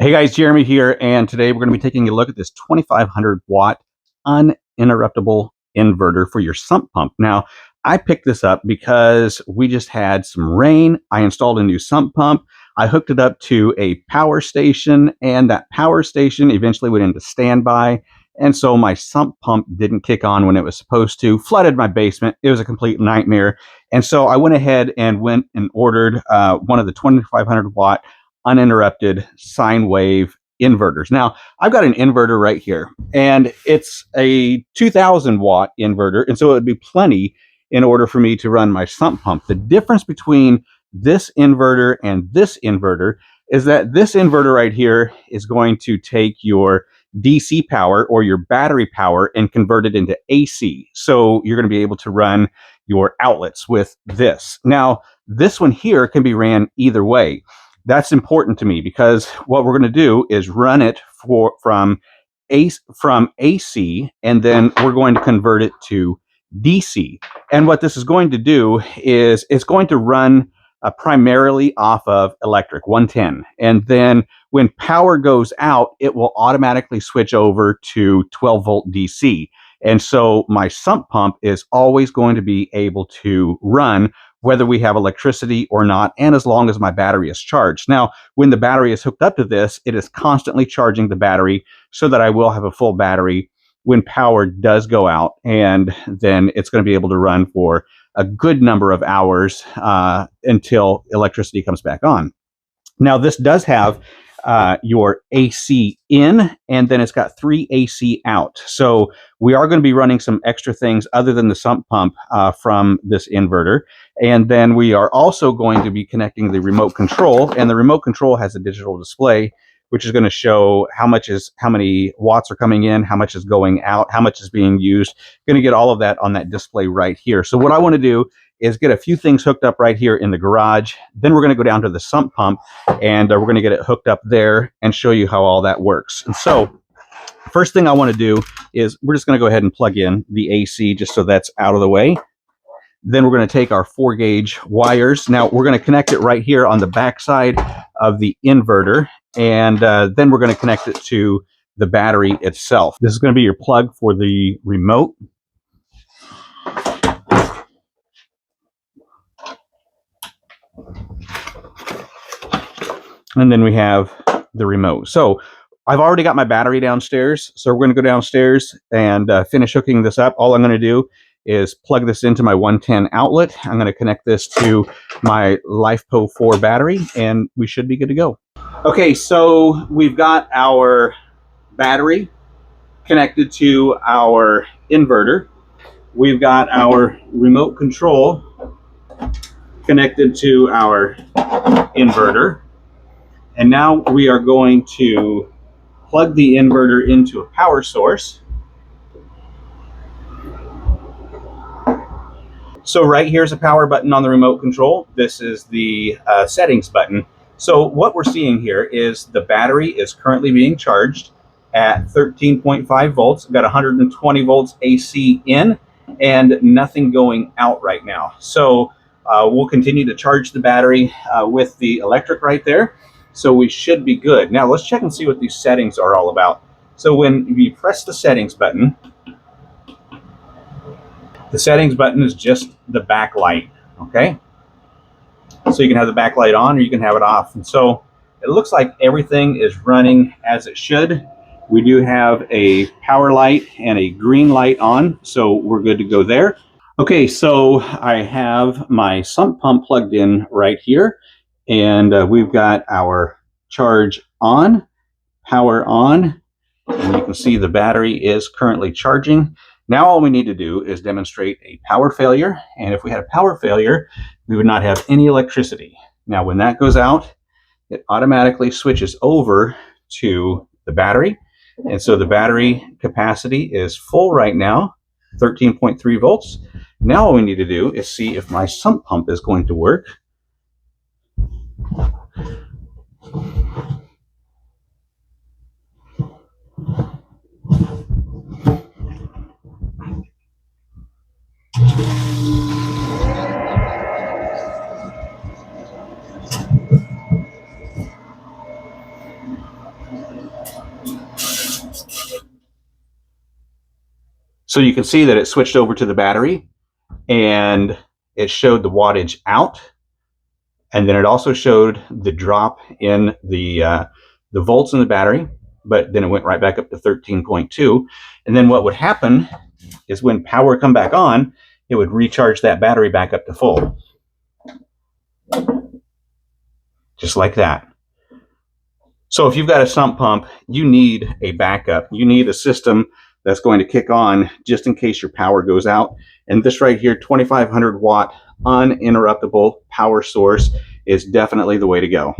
Hey guys, Jeremy here, and today we're going to be taking a look at this 2500 watt uninterruptible inverter for your sump pump. Now, I picked this up because we just had some rain. I installed a new sump pump. I hooked it up to a power station, and that power station eventually went into standby. And so my sump pump didn't kick on when it was supposed to, flooded my basement. It was a complete nightmare. And so I went ahead and ordered one of the 2500 watt uninterrupted sine wave inverters. Now, I've got an inverter right here, and it's a 2000 watt inverter, and so it would be plenty in order for me to run my sump pump. The difference between this inverter and this inverter is that this inverter right here is going to take your DC power or your battery power and convert it into AC. So you're going to be able to run your outlets with this. Now, this one here can be ran either way. That's important to me because what we're going to do is run it from AC, and then we're going to convert it to DC. And what this is going to do is it's going to run primarily off of electric 110. And then when power goes out, it will automatically switch over to 12 volt DC. And so my sump pump is always going to be able to run whether we have electricity or not, and as long as my battery is charged. Now, when the battery is hooked up to this, it is constantly charging the battery so that I will have a full battery when power does go out, and then it's going to be able to run for a good number of hours until electricity comes back on. Now, this does have your AC in, and then it's got 3 AC out. So we are going to be running some extra things other than the sump pump from this inverter. And then we are also going to be connecting the remote control, and the remote control has a digital display, which is going to show how many watts are coming in, how much is going out, how much is being used. Going to get all of that on that display right here. So what I want to do is get a few things hooked up right here in the garage. Then we're going to go down to the sump pump, and we're going to get it hooked up there and show you how all that works. And so first thing I want to do is we're just going to go ahead and plug in the AC just so that's out of the way. Then we're going to take our 4 gauge wires. Now we're going to connect it right here on the back side of the inverter, and then we're going to connect it to the battery itself. This is going to be your plug for the remote. And then we have the remote. So I've already got my battery downstairs. So we're going to go downstairs and finish hooking this up. All I'm going to do is plug this into my 110 outlet. I'm going to connect this to my LiFePO 4 battery, and we should be good to go. Okay, so we've got our battery connected to our inverter. We've got our remote control connected to our inverter. And now we are going to plug the inverter into a power source. So right here's a power button on the remote control. This is the settings button. So what we're seeing here is the battery is currently being charged at 13.5 volts. We've got 120 volts AC in and nothing going out right now. So we'll continue to charge the battery with the electric right there. So we should be good. Now let's check and see what these settings are all about. So when you press the settings button is just the backlight, okay? So you can have the backlight on or you can have it off. And so it looks like everything is running as it should. We do have a power light and a green light on, so we're good to go there. Okay, so I have my sump pump plugged in right here. And we've got our charge on, power on, and you can see the battery is currently charging. Now all we need to do is demonstrate a power failure, and if we had a power failure, we would not have any electricity. Now when that goes out, it automatically switches over to the battery, and so the battery capacity is full right now, 13.3 volts. Now all we need to do is see if my sump pump is going to work. So you can see that it switched over to the battery, and it showed the wattage out, and then it also showed the drop in the volts in the battery, but then it went right back up to 13.2. And then what would happen is when power would come back on, it would recharge that battery back up to full. Just like that. So if you've got a sump pump, you need a backup. You need a system that's going to kick on just in case your power goes out. And this right here, 2500 watt uninterruptible power source is definitely the way to go.